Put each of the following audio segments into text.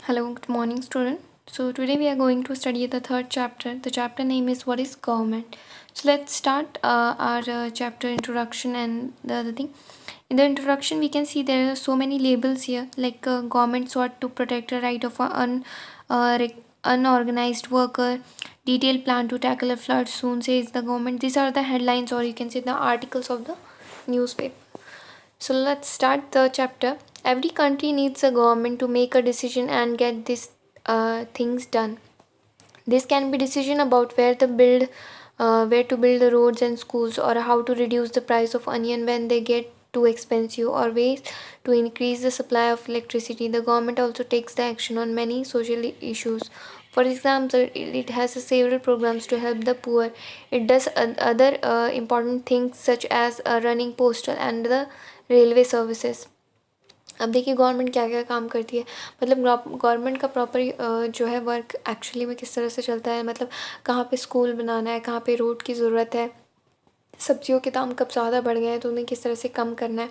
Hello, good morning, student. So today we are going to study the third chapter. The chapter name is What is Government? So let's start our chapter introduction and the other thing. In the introduction, we can see there are so many labels here, like government sought to protect the right of an unorganized worker. Detailed plan to tackle a flood soon, says the government. These are the headlines, or you can say the articles of the newspaper. So let's start the chapter. Every country needs a government to make a decision and get these things done. This can be decision about where to build the roads and schools, or how to reduce the price of onion when they get too expensive, or ways to increase the supply of electricity. The government also takes the action on many social issues. For example, it has several programs to help the poor. It does other important things such as running postal and the railway services. अब देखिए government क्या क्या काम करती है, मतलब government का proper जो है वर्क एक्चुअली में किस तरह से चलता है, मतलब कहाँ पे स्कूल बनाना है, कहाँ पे रोड की ज़रूरत है, सब्जियों के दाम कब ज़्यादा बढ़ गए हैं तो उन्हें किस तरह से कम करना है.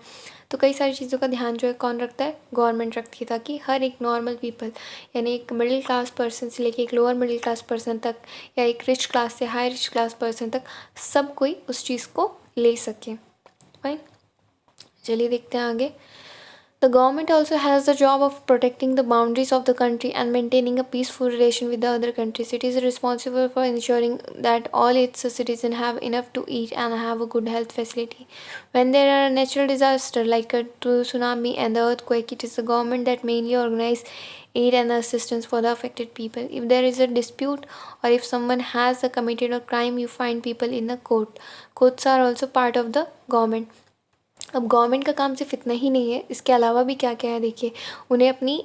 तो कई सारी चीज़ों का ध्यान जो है कौन रखता है, गवर्नमेंट रखती है, ताकि हर एक नॉर्मल पीपल यानी एक मिडिल क्लास पर्सन से लेके एक लोअर मिडिल क्लास पर्सन तक, या एक रिच क्लास से हाई रिच क्लास पर्सन तक, सब कोई उस चीज़ को ले सके. फाइन, चलिए देखते हैं आगे. The government also has the job of protecting the boundaries of the country and maintaining a peaceful relation with the other countries. It is responsible for ensuring that all its citizens have enough to eat and have a good health facility. When there are natural disasters like a tsunami and the earthquake, it is the government that mainly organize aid and assistance for the affected people. If there is a dispute or if someone has committed a crime, you find people in the court. Courts are also part of the government. अब government का काम सिर्फ इतना ही नहीं है, इसके अलावा भी क्या क्या है देखिए. उन्हें अपनी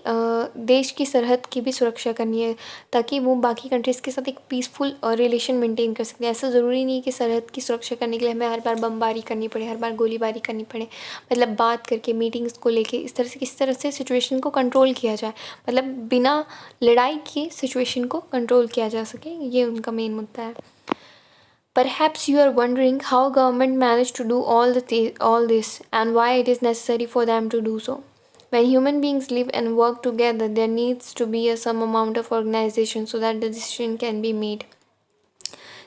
देश की सरहद की भी सुरक्षा करनी है, ताकि वो बाकी कंट्रीज़ के साथ एक पीसफुल रिलेशन मेंटेन कर सकते हैं. ऐसा ज़रूरी नहीं कि सरहद की सुरक्षा करने के लिए हमें हर बार बमबारी करनी पड़े, हर बार गोलीबारी करनी पड़े. मतलब बात करके, मीटिंग्स को लेके, इस तरह से किस तरह से सिचुएशन को कंट्रोल किया जाए, मतलब बिना लड़ाई की सिचुएशन को कंट्रोल किया जा सके, ये उनका मेन मुद्दा है. Perhaps you are wondering how government managed to do all this and why it is necessary for them to do so. When human beings live and work together, there needs to be some amount of organization so that the decision can be made.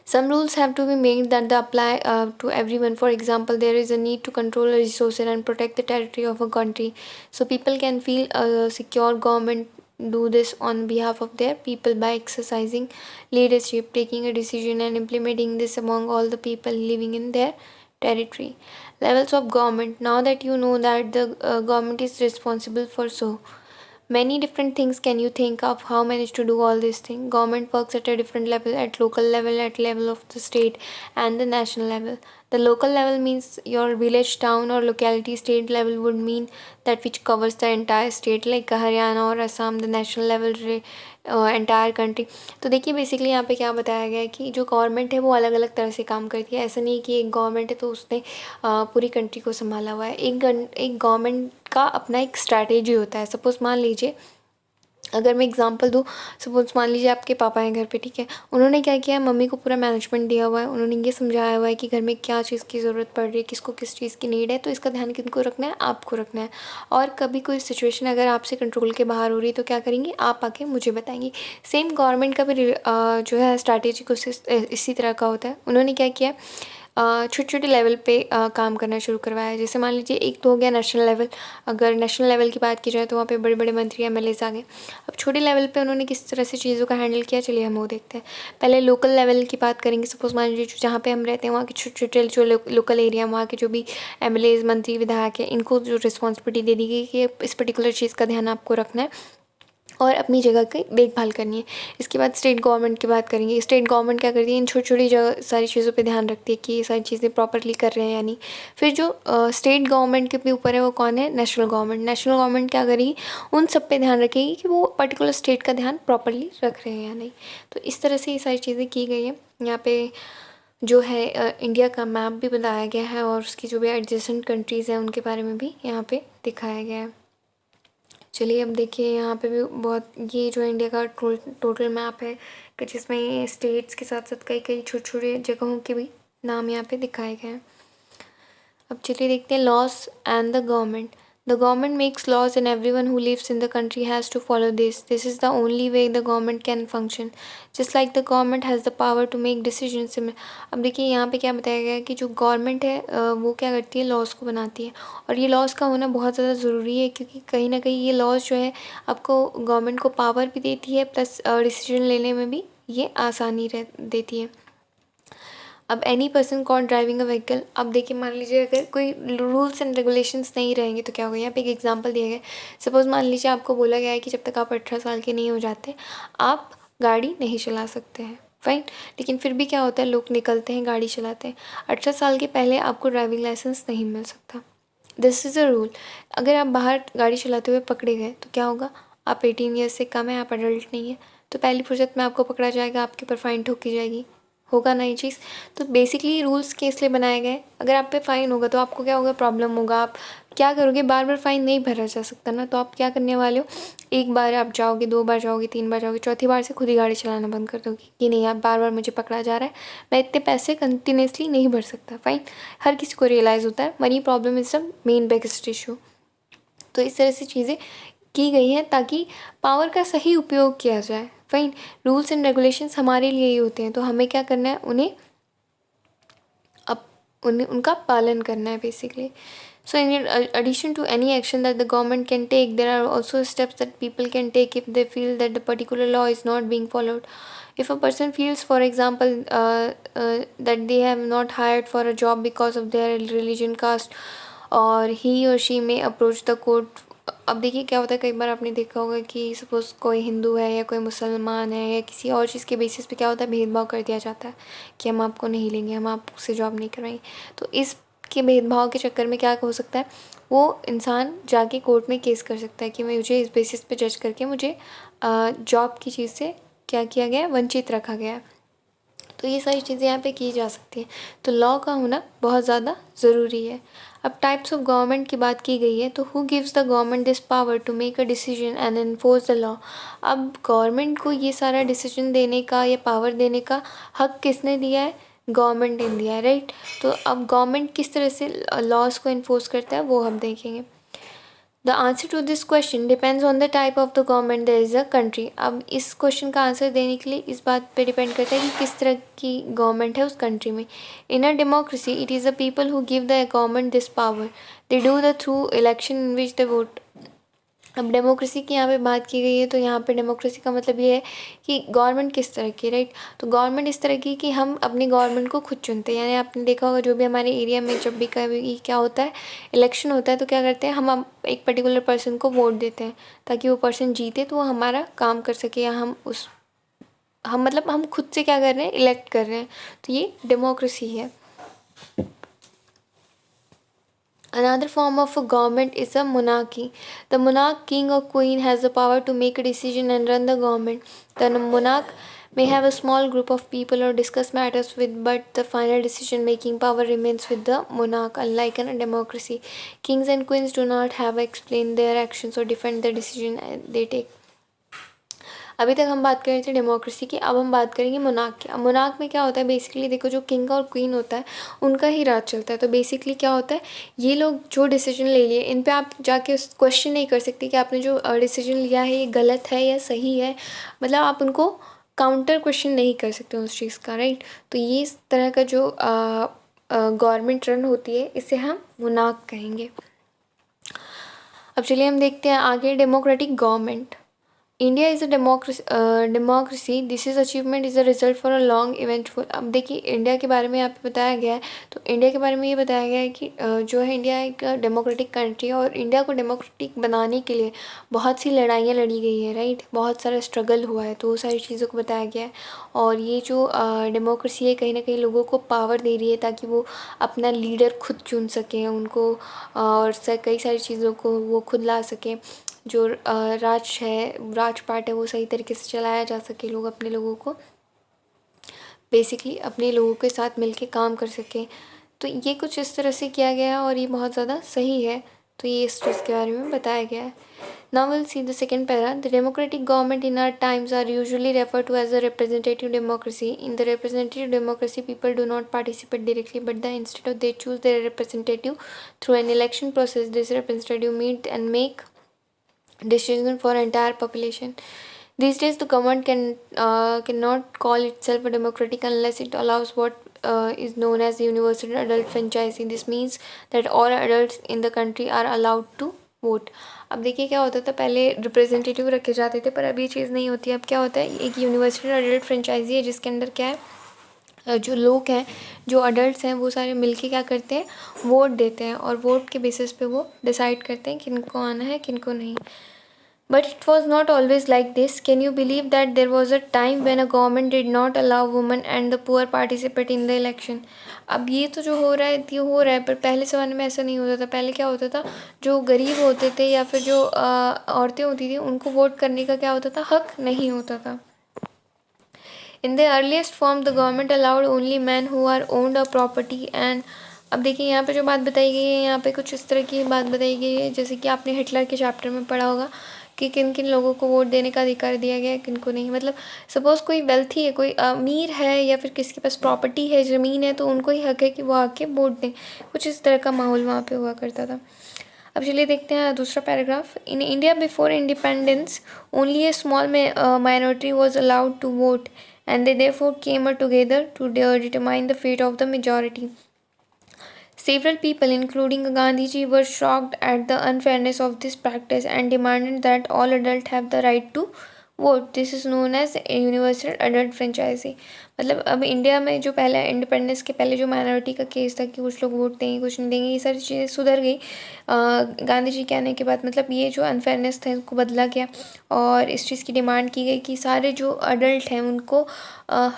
Some rules have to be made that they apply to everyone. For example, there is a need to control the resources and protect the territory of a country, so people can feel a secure. Government do this on behalf of their people by exercising leadership, taking a decision and implementing this among all the people living in their territory. Levels of government. Now that you know that the government is responsible for so many different things, can you think of how managed to do all these things? Government works at a different level, at local level, at level of the state and the national level. The local level means your village, town or locality. State level would mean that which covers the entire state like Haryana or Assam. The national level entire country. तो देखिए basically यहाँ पे क्या बताया गया है कि जो गवर्नमेंट है वो अलग अलग तरह से काम करती है. ऐसा नहीं है कि एक गवर्नमेंट है तो उसने पूरी कंट्री को संभाला हुआ है. एक गवर्नमेंट का अपना एक स्ट्रैटेजी होता है. सपोज़ मान लीजिए, अगर मैं एग्जांपल दूँ, सपोज़ मान लीजिए आपके पापा हैं घर पे, ठीक है. उन्होंने क्या किया है, मम्मी को पूरा मैनेजमेंट दिया हुआ है. उन्होंने ये समझाया हुआ है कि घर में क्या चीज़ की ज़रूरत पड़ रही है, किसको किस चीज़ की नीड है, तो इसका ध्यान किनको रखना है, आपको रखना है. और कभी कोई सिचुएशन अगर आपसे कंट्रोल के बाहर हो रही है तो क्या करेंगे, आप आके मुझे बताएंगे. सेम गवर्नमेंट का भी जो है स्ट्रैटेजी कुछ इसी तरह का होता है. उन्होंने क्या किया, छोटे छोटे लेवल पे काम करना शुरू करवाया है. जैसे मान लीजिए एक तो हो गया नेशनल लेवल. अगर नेशनल लेवल की बात की जाए तो वहाँ पे बड़े बड़े मंत्री एमएलएज आ गए. अब छोटे लेवल पे उन्होंने किस तरह से चीज़ों का हैंडल किया, चलिए हम वो देखते हैं. पहले लोकल लेवल की बात करेंगे. सपोज़ मान लीजिए जहाँ पे हम रहते हैं वहाँ के छोटे छोटे जो लोकल एरिया, वहाँ के जो भी एमएलएज, मंत्री, विधायक है, इनको जो रिस्पॉन्सिबिलिटी दे दी गई कि इस पर्टिकुलर चीज़ का ध्यान आपको रखना है और अपनी जगह की देखभाल करनी है. इसके बाद स्टेट गवर्नमेंट की बात करेंगे. स्टेट गवर्नमेंट क्या करती है, इन छोटी छोटी जगह सारी चीज़ों पे ध्यान रखती है कि ये सारी चीज़ें प्रॉपरली कर रहे हैं या नहीं. फिर जो स्टेट गवर्नमेंट के भी ऊपर है वो कौन है, नेशनल गवर्नमेंट. नेशनल गवर्नमेंट क्या करेगी, उन सब पे ध्यान रखेगी कि वो पर्टिकुलर स्टेट का ध्यान प्रॉपरली रख रहे हैं या नहीं. तो इस तरह से ये सारी चीज़ें की गई हैं. यहाँ पे जो है इंडिया का मैप भी बताया गया है और उसकी जो भी एडजेसेंट कंट्रीज़ हैं उनके बारे में भी यहाँ पे दिखाया गया है. चलिए अब देखिए यहाँ पे भी बहुत, ये जो इंडिया का टोटल मैप है कि जिसमें ये स्टेट्स के साथ साथ कई कई छोटे छोटे जगहों के भी नाम यहाँ पे दिखाए गए हैं. अब चलिए देखते हैं loss and the government. The government makes laws and everyone who lives in the country has to follow this. This is the only way the government can function. Just like the government has the power to make decisions. अब देखिए यहाँ पे क्या बताया गया है कि जो गवर्नमेंट है वो क्या करती है, लॉज को बनाती है। और ये लॉज का होना बहुत ज़्यादा ज़रूरी है, क्योंकि कहीं ना कहीं ये लॉज जो है आपको गवर्नमेंट को पावर भी देती है, प्लस डिसीजन लेने में भी ये आसानी देती है। अब any person caught driving a vehicle, अब देखिए मान लीजिए अगर कोई रूल्स एंड रेगुलेशंस नहीं रहेंगे तो क्या होगा। यहाँ पे एक एग्जांपल दिया गया है। सपोज़ मान लीजिए आपको बोला गया है कि जब तक आप 18 साल के नहीं हो जाते आप गाड़ी नहीं चला सकते हैं, फाइन। लेकिन फिर भी क्या होता है, लोग निकलते हैं, गाड़ी चलाते हैं। 18 साल के पहले आपको ड्राइविंग लाइसेंस नहीं मिल सकता। This is a rule. अगर आप बाहर गाड़ी चलाते हुए पकड़े गए तो क्या होगा, आप 18 ईयर्स से कम है, आप अडल्ट नहीं है, तो पहली फुर्सत में आपको पकड़ा जाएगा, आपके ऊपर फ़ाइन ठोकी जाएगी। होगा ना ये चीज़। तो बेसिकली रूल्स के इसलिए बनाए गए, अगर आप पे फ़ाइन होगा तो आपको क्या होगा, प्रॉब्लम होगा। आप क्या करोगे, बार बार फ़ाइन नहीं भरा जा सकता ना, तो आप क्या करने वाले हो, एक बार आप जाओगे, 2 बार जाओगे, 3 बार जाओगे, चौथी बार से खुद ही गाड़ी चलाना बंद कर दोगे कि नहीं यार बार बार मुझे पकड़ा जा रहा है, मैं इतने पैसे कंटिन्यूसली नहीं भर सकता, फ़ाइन। हर किसी को रियलाइज़ होता है money problem is the main biggest issue. तो इस तरह से चीज़ें की गई हैं ताकि पावर का सही उपयोग किया जाए, फाइन। रूल्स एंड रेगुलेशंस हमारे लिए ही होते हैं, तो हमें क्या करना है, उन्हें उनका पालन करना है basically. So in addition to any action that the government can take, there are also steps that people can take if they feel that the particular law is not being followed. If a person feels, for example, that they have not hired for a job because of their religion, caste, और ही और she में approach the court. अब देखिए क्या होता है, कई बार आपने देखा होगा कि सपोज़ कोई हिंदू है या कोई मुसलमान है या किसी और चीज़ के बेसिस पे क्या होता है, भेदभाव कर दिया जाता है कि हम आपको नहीं लेंगे, हम आपसे जॉब नहीं करवाएंगे। तो इस के भेदभाव के चक्कर में क्या हो सकता है, वो इंसान जाके कोर्ट में केस कर सकता है कि मुझे इस बेसिस पे जज करके मुझे जॉब की चीज़ से क्या किया गया है, वंचित रखा गया है। तो ये सारी चीज़ें यहाँ पे की जा सकती हैं। तो लॉ का होना बहुत ज़्यादा ज़रूरी है। अब टाइप्स ऑफ गवर्नमेंट की बात की गई है, तो who gives the government this power to make a decision and enforce the law. अब गवर्नमेंट को ये सारा डिसीजन देने का या पावर देने का हक किसने दिया है, गवर्नमेंट ने दिया है, राइट। तो अब गवर्नमेंट किस तरह से लॉज को इन्फोर्स करता है वो हम देखेंगे। The answer to this question depends on the type of the government there is a country. अब इस क्वेश्चन का आंसर देने के लिए इस बात पे डिपेंड करता है कि किस तरह की गवर्नमेंट है उस कंट्री में। In a democracy it is the people who give the government this power, they do the through election in which they vote. अब डेमोक्रेसी की यहाँ पे बात की गई है, तो यहाँ पे डेमोक्रेसी का मतलब ये है कि गवर्नमेंट किस तरह की, राइट। तो गवर्नमेंट इस तरह की कि हम अपनी गवर्नमेंट को खुद चुनते हैं। यानी आपने देखा होगा जो भी हमारे एरिया में जब भी कभी क्या होता है, इलेक्शन होता है, तो क्या करते हैं, हम एक पर्टिकुलर पर्सन को वोट देते हैं ताकि वो पर्सन जीते, तो वो हमारा काम कर सके, या हम मतलब हम खुद से क्या कर रहे हैं, इलेक्ट कर रहे हैं। तो ये डेमोक्रेसी है। Another form of a government is a monarchy. The monarch, king or queen, has the power to make a decision and run the government. The monarch may have a small group of people or discuss matters with, but the final decision-making power remains with the monarch. Unlike in a democracy, kings and queens do not have to explain their actions or defend the decision they take. अभी तक हम बात कर रहे थे democracy की, अब हम बात करेंगे मोनार्क की। अब मोनार्क में क्या होता है, बेसिकली देखो जो किंग और क्वीन होता है उनका ही राज चलता है। तो बेसिकली क्या होता है, ये लोग जो डिसीजन ले लिए इन पे आप जाके क्वेश्चन नहीं कर सकते कि आपने जो डिसीजन लिया है ये गलत है या सही है, मतलब आप उनको काउंटर क्वेश्चन नहीं कर सकते उस चीज़ का, राइट। तो ये इस तरह का जो गवर्नमेंट रन होती है इसे हम मोनार्क कहेंगे। अब चलिए हम देखते हैं आगे, democratic government. India is a democracy, this is achievement is a result for a long eventful. अब देखिए इंडिया के बारे में यहाँ पे बताया गया है, तो इंडिया के बारे में ये बताया गया है कि जो है इंडिया एक डेमोक्रेटिक कंट्री है, और इंडिया को डेमोक्रेटिक बनाने के लिए बहुत सी लड़ाइयाँ लड़ी गई है, राइट। बहुत सारा स्ट्रगल हुआ है, तो वो सारी चीज़ों को बताया गया है। और ये जो डेमोक्रेसी है कहीं ना कहीं लोगों को पावर दे रही है ताकि वो अपना लीडर खुद चुन सकें उनको, और कई सारी चीज़ों को वो खुद ला सकें। जो राजपाट है वो सही तरीके से चलाया जा सके, लोग अपने लोगों को बेसिकली अपने लोगों के साथ मिलके काम कर सकें। तो ये कुछ इस तरह से किया गया है और ये बहुत ज़्यादा सही है। तो ये इस चीज़ के बारे में बताया गया है. Now we'll see the second para. The democratic government in our times are usually referred to as a representative democracy. In the representative democracy, people do not participate directly, but instead they choose their representative through an election process. This representative meet and make decisions for entire population. These days, the government cannot call itself a democratic unless it allows what is known as universal adult franchising. This means that all adults in the country are allowed to vote. अब देखिए क्या होता था, पहले representative रखे जाते थे, पर अब ये चीज़ नहीं होती. अब क्या होता है, एक यूनिवर्सल अडल्ट फ्रेंचाइजी है जिसके अंदर क्या है, जो लोग हैं, जो अडल्ट हैं, वो सारे मिलके क्या करते हैं, वोट देते हैं, और वोट के बेसिस पे वो डिसाइड करते हैं किनको आना है किनको नहीं. But it was not always like this. Can you believe that there was a time when a government did not allow women and the poor participate in the election? अब ये तो जो हो रहा है ये हो रहा है, पर पहले ज़माने में ऐसा नहीं होता था. पहले क्या होता था, जो गरीब होते थे या फिर जो औरतें होती थी, उनको वोट करने का क्या होता था, हक नहीं होता था. In the earliest form, the government allowed only men who are owned a property and अब देखिए यहाँ पे जो बात बताई गई है, यहाँ पे कुछ इस तरह की बात बताई गई है जैसे कि आपने हिटलर के चैप्टर में पढ़ा होगा कि किन किन लोगों को वोट देने का अधिकार दिया गया है, किन को नहीं. मतलब सपोज़ कोई वेल्थी है, कोई अमीर है, या फिर किसके पास प्रॉपर्टी है, ज़मीन है, तो उनको ही हक है कि वो आके वोट दें. कुछ इस तरह का माहौल वहाँ पे हुआ करता था. अब चलिए देखते हैं दूसरा paragraph. In India before independence only a small minority was allowed to vote and they therefore came together to determine the fate of the majority. Several people, including Gandhiji, were shocked at the unfairness of this practice and demanded that all adults have the right to vote. This is known as universal adult franchise. मतलब अब India में जो पहले independence के पहले जो minority का case था कि कुछ लोग वोट देंगे कुछ नहीं देंगे, ये सारी चीज़ें सुधर गई गांधी जी के आने के बाद. मतलब ये जो अनफेयरनेस था इसको बदला गया और इस चीज़ की डिमांड की गई कि सारे जो अडल्ट हैं उनको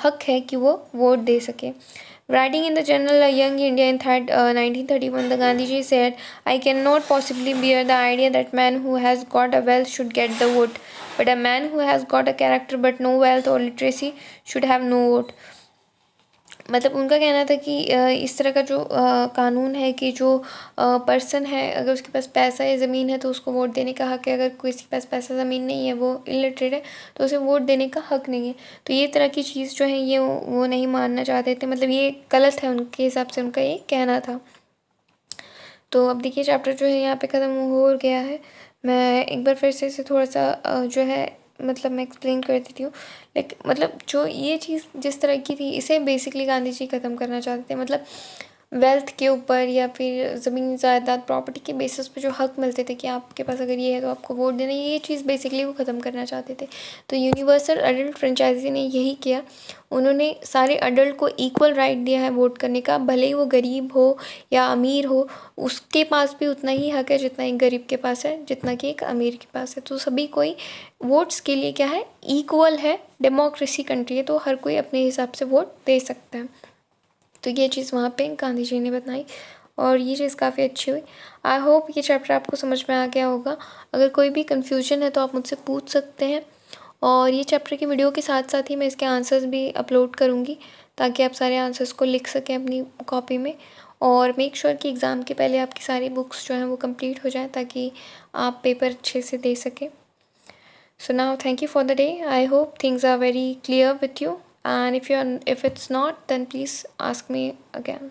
हक है कि वो वोट दे सके. Writing in the journal A Young India in 1931, the Gandhiji said, I cannot possibly bear the idea that man who has got a wealth should get the vote, but a man who has got a character but no wealth or literacy should have no vote. मतलब उनका कहना था कि इस तरह का जो कानून है कि जो पर्सन है अगर उसके पास पैसा या ज़मीन है तो उसको वोट देने का हक है, अगर किसी के पास पैसा ज़मीन नहीं है, वो इलिटरेट है, तो उसे वोट देने का हक नहीं है. तो ये तरह की चीज़ जो है ये वो नहीं मानना चाहते थे. मतलब ये गलत है उनके हिसाब से, उनका ये कहना था. तो अब देखिए चैप्टर जो है यहाँ पे ख़त्म हो गया है. मैं एक बार फिर से इसे थोड़ा सा जो है मतलब मैं एक्सप्लेन कर देती हूँ. मतलब जो ये चीज़ जिस तरह की थी इसे बेसिकली गांधी जी ख़त्म करना चाहते थे. मतलब वेल्थ के ऊपर या फिर ज़मीन जायदाद प्रॉपर्टी के बेसिस पे जो हक मिलते थे कि आपके पास अगर ये है तो आपको वोट देना, ये चीज़ बेसिकली वो ख़त्म करना चाहते थे. तो यूनिवर्सल अडल्ट फ्रेंचाइजी ने यही किया. उन्होंने सारे अडल्ट को इक्वल राइट दिया है वोट करने का, भले ही वो गरीब हो या अमीर हो, उसके पास भी उतना ही हक है जितना एक गरीब के पास है, जितना कि एक अमीर के पास है. तो सभी कोई वोट्स के लिए क्या है, इक्वल है. डेमोक्रेसी कंट्री है तो हर कोई अपने हिसाब से वोट दे सकता है. तो ये चीज़ वहाँ पे गांधी जी ने बताई और ये चीज़ काफ़ी अच्छी हुई. आई होप ये चैप्टर आपको समझ में आ गया होगा. अगर कोई भी कन्फ्यूजन है तो आप मुझसे पूछ सकते हैं, और ये चैप्टर की वीडियो के साथ साथ ही मैं इसके आंसर्स भी अपलोड करूँगी ताकि आप सारे आंसर्स को लिख सकें अपनी कॉपी में. और मेक श्योर कि एग्ज़ाम के पहले आपकी सारी बुक्स जो हैं वो कंप्लीट हो जाएँ ताकि आप पेपर अच्छे से दे सकें. So now thank you for the day. I hope things are very clear with you, and if it's not, then please ask me again.